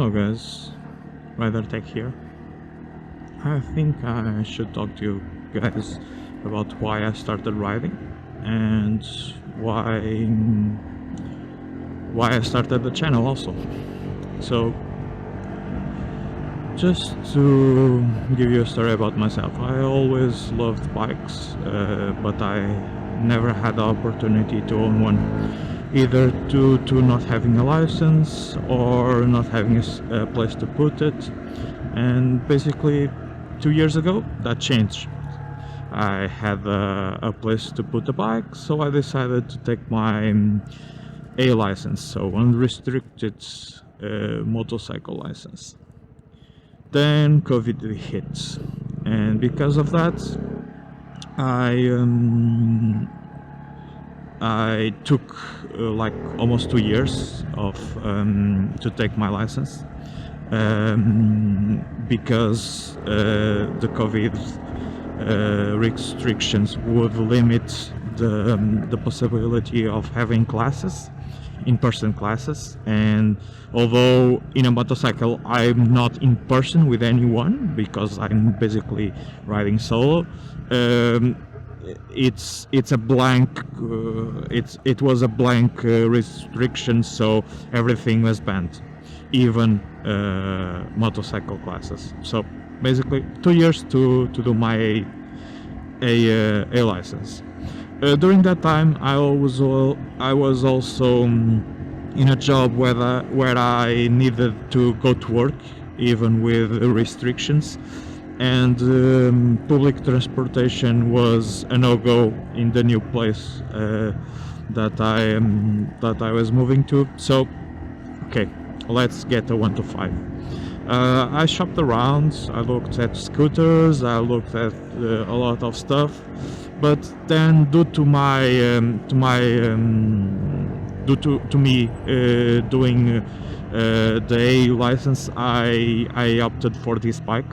Hello guys, Rider Tech here. I think I should talk to you guys about why I started riding and why I started the channel also. So just to give you a story about myself, I always loved bikes, but I never had the opportunity to own one, either due to not having a license or not having a place to put it. And basically 2 years ago that changed. I had a place to put the bike, so I decided to take my A license, so unrestricted motorcycle license. Then COVID hit, and because of that I took like almost 2 years of to take my license, because the COVID restrictions would limit the possibility of having classes, in-person classes. And although in a motorcycle I'm not in person with anyone because I'm basically riding solo, it's a blank it was a blank restriction, so everything was banned, even motorcycle classes. So basically 2 years to do my a license. During that time I was also in a job where I needed to go to work even with restrictions, and public transportation was a no-go in the new place that I was moving to. So okay, let's get a 1 to 5. I shopped around, I looked at scooters, I looked at a lot of stuff, but then due to me doing the A license, I opted for this bike,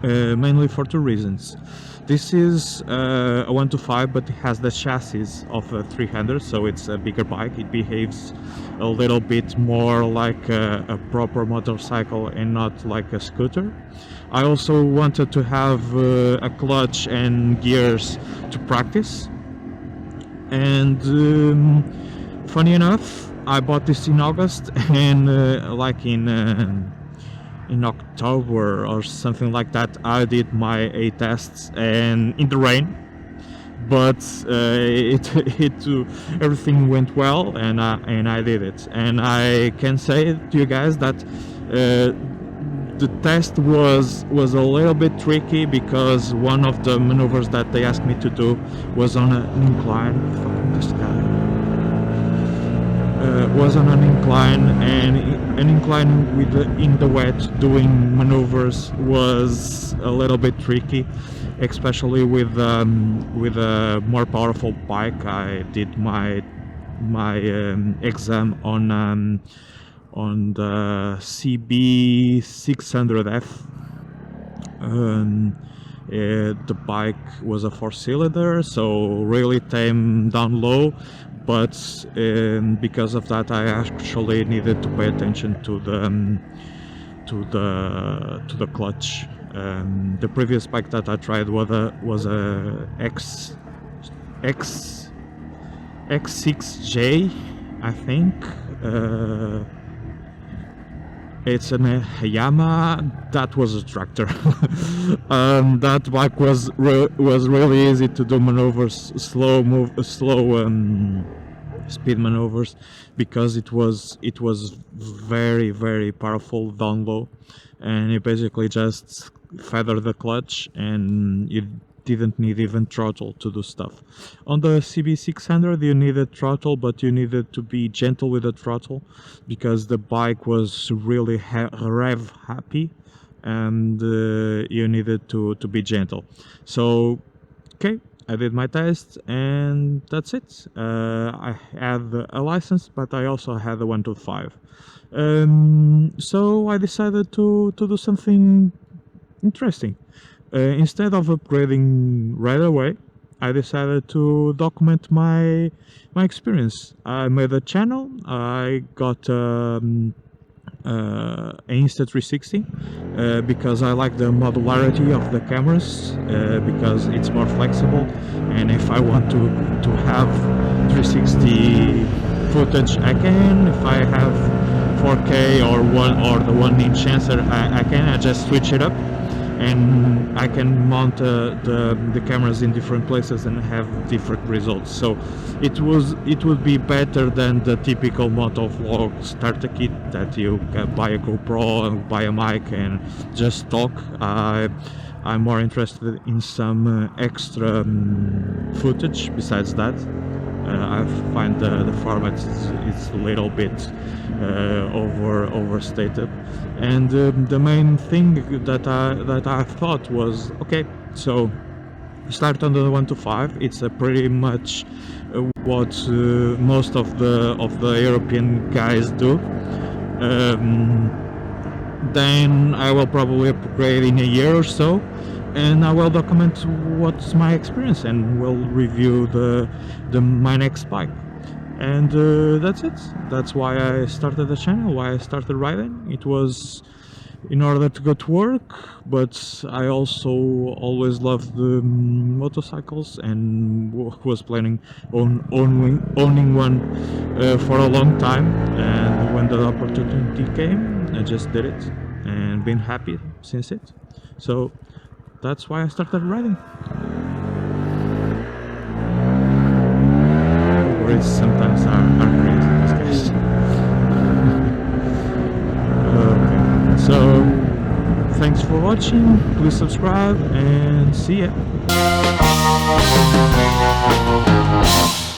mainly for two reasons. This is a 1 to 5, but it has the chassis of a 300, so it's a bigger bike. It behaves a little bit more like a proper motorcycle and not like a scooter. I also wanted to have a clutch and gears to practice, and funny enough, I bought this in August, and like in October or something like that, I did my A tests and in the rain, but everything went well, and I did it. And I can say to you guys that the test was a little bit tricky, because one of the maneuvers that they asked me to do was on an incline. Fucking this guy. Was on an incline, and an incline in the wet doing maneuvers was a little bit tricky, especially with a more powerful bike. I did my exam on the CB 600F. The bike was a 4-cylinder, so really tamed down low, but because of that I actually needed to pay attention to the clutch. The previous bike that I tried was a X6J, I think. It's a Hayama. That was a tractor. That bike was really easy to do maneuvers, slow speed maneuvers, because it was very powerful down low, and you basically just feather the clutch and you didn't need even throttle to do stuff. On the CB600 you needed throttle, but you needed to be gentle with the throttle, because the bike was really rev happy, and you needed to be gentle. So okay, I did my test, and that's it. I had a license, but I also had a 1 to 5. So I decided to do something interesting. Instead of upgrading right away, I decided to document my experience. I made a channel. I got Insta360 because I like the modularity of the cameras because it's more flexible, and if I want to have 360 footage I can. If I have 4K or the 1-inch sensor I can. I just switch it up and I can mount the cameras in different places and have different results. So it would be better than the typical motovlog starter kit that you can buy a GoPro and buy a mic and just talk. I'm more interested in some extra footage besides that. I find the format is a little bit overstated, and the main thing that I thought was, okay, so start on the 1 to 5. It's pretty much what most of the European guys do. Then I will probably upgrade in a year or so, and I will document what's my experience and will review my next bike. And that's it. That's why I started the channel, why I started riding. It was in order to go to work, but I also always loved the motorcycles and was planning on owning one for a long time. And when the opportunity came, I just did it and been happy since it. So that's why I started riding. Words sometimes are great in this case. Okay, so thanks for watching, please subscribe and see ya.